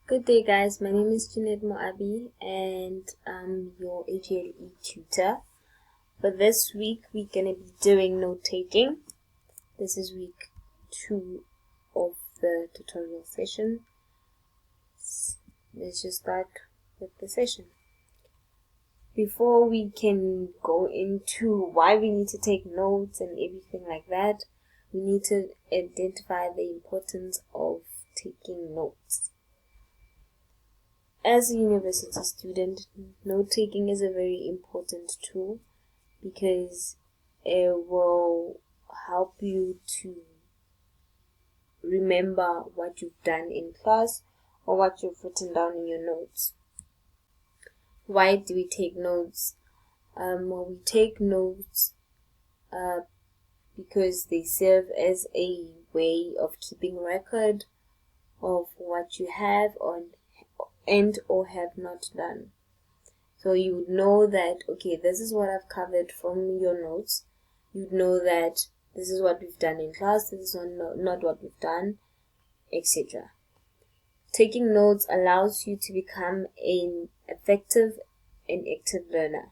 Good day, guys. My name is Jeanette and I'm your AGLE tutor. For this week, we're going to be doing note taking. This is week 2 of the tutorial session. Let's just start with the session. Before we can go into why we need to take notes and everything like that, we need to identify the importance of taking notes. As a university student, note-taking is a very important tool because it will help you to remember what you've done in class or what you've written down in your notes. Why do we take notes? We take notes because they serve as a way of keeping record of what you have or have not done. So you would know that, okay, this is what I've covered from your notes. You'd know that this is what we've done in class, this is not what we've done, etc. Taking notes allows you to become an effective and active learner.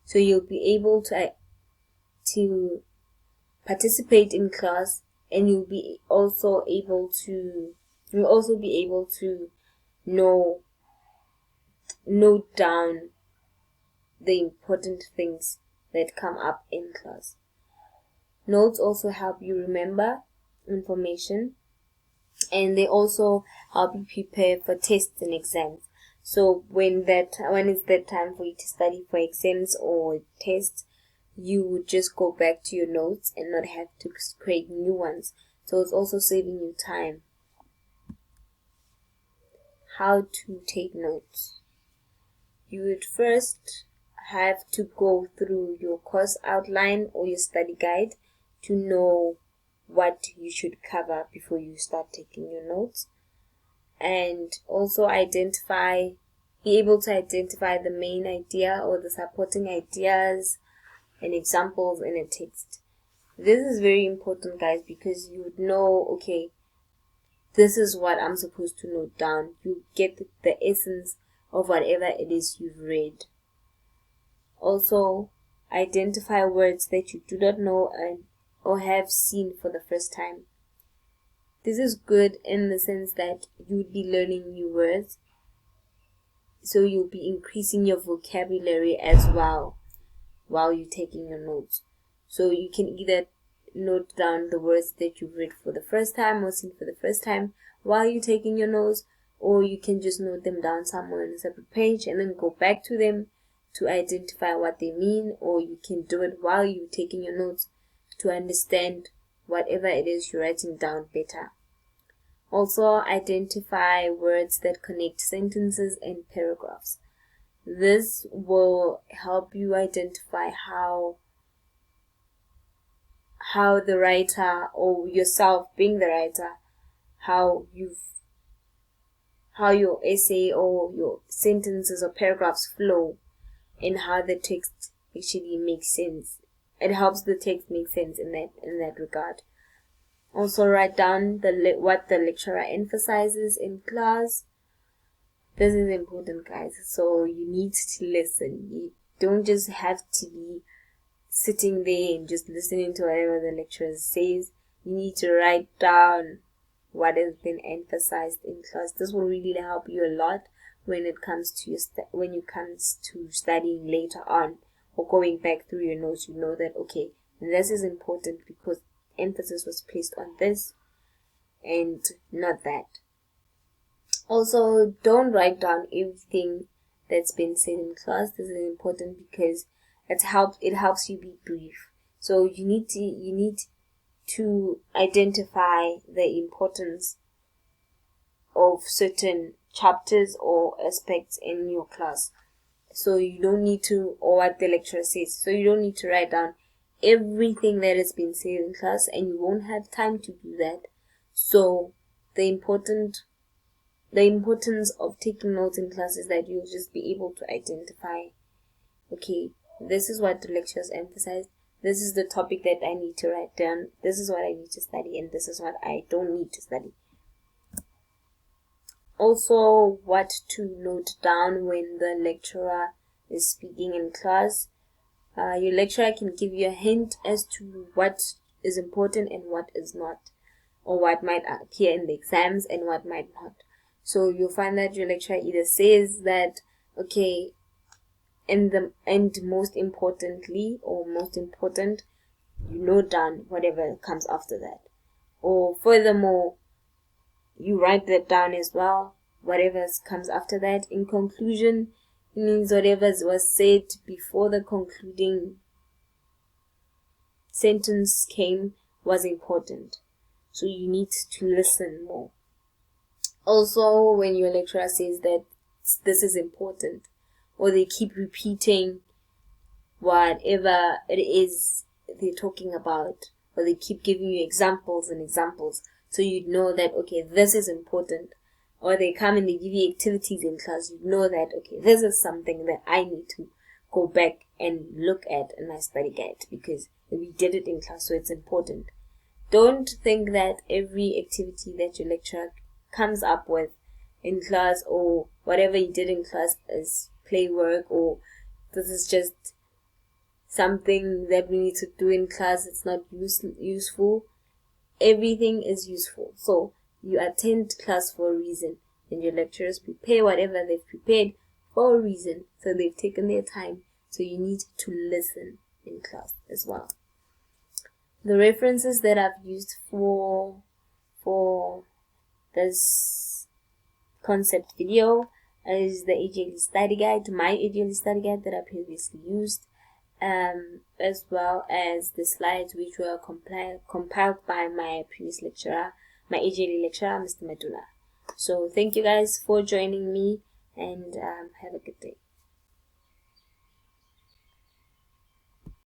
So you'll be able to participate in class, and you'll also be able to note down the important things that come up in class. Notes also help you remember information, and they also help you prepare for tests and exams. So when it's that time for you to study for exams or tests, you would just go back to your notes and not have to create new ones. So it's also saving you time. How to take notes. You would first have to go through your course outline or your study guide to know what you should cover before you start taking your notes, and also be able to identify the main idea or the supporting ideas and examples in a text. This is very important, guys, because you would know, okay, this is what I'm supposed to note down. You get the essence of whatever it is you've read. Also, identify words that you do not know or have seen for the first time. This is good in the sense that you'd be learning new words, so you'll be increasing your vocabulary as well while you're taking your notes. So you can either note down the words that you've read for the first time or seen for the first time while you're taking your notes, or you can just note them down somewhere on a separate page and then go back to them to identify what they mean, or you can do it while you're taking your notes to understand whatever it is you're writing down better. Also, identify words that connect sentences and paragraphs. This will help you identify how the writer, or yourself being the writer, how your essay or your sentences or paragraphs flow, and how the text actually makes sense. It helps the text make sense in that regard. Also, write down what the lecturer emphasizes in class. This is important, guys. So you need to listen. You don't just have to be sitting there and just listening to whatever the lecturer says. You need to write down what has been emphasized in class. This will really help you a lot when it comes to studying later on or going back through your notes. You know that, okay, this is important because emphasis was placed on this and not that. Also, don't write down everything that's been said in class. This is important because it helps you be brief. So you need to identify the importance of certain chapters or aspects in your class. So you don't need to, or what the lecturer says. So you don't need to write down everything that has been said in class, and you won't have time to do that. So the importance of taking notes in class is that you'll just be able to identify, okay, this is what the lecturers emphasized, this is the topic that I need to write down, this is what I need to study, and this is what I don't need to study. Also, what to note down when the lecturer is speaking in class. Your lecturer can give you a hint as to what is important and what is not, or what might appear in the exams and what might not. So you'll find that your lecturer either says that, okay, and most importantly, or most important, you note down whatever comes after that. Or furthermore, you write that down as well, whatever comes after that. In conclusion, it means whatever was said before the concluding sentence came was important. So you need to listen more. Also, when your lecturer says that this is important, or they keep repeating whatever it is they're talking about, or they keep giving you examples and examples, so you know that, okay, this is important. Or they come and they give you activities in class, you know that, okay, this is something that I need to go back and look at in my study guide, because we did it in class, so it's important. Don't think that every activity that your lecturer comes up with in class, or whatever you did in class, is play work, or this is just something that we need to do in class, it's not useful. Everything is useful. So you attend class for a reason, and your lecturers prepare whatever they've prepared for a reason. So they've taken their time. So you need to listen in class as well. The references that I've used for this concept video is the AJL study guide, my AJL study guide that I previously used, as well as the slides which were compiled by my previous lecturer, my AJL lecturer, Mr. Medula. So thank you guys for joining me, and have a good day.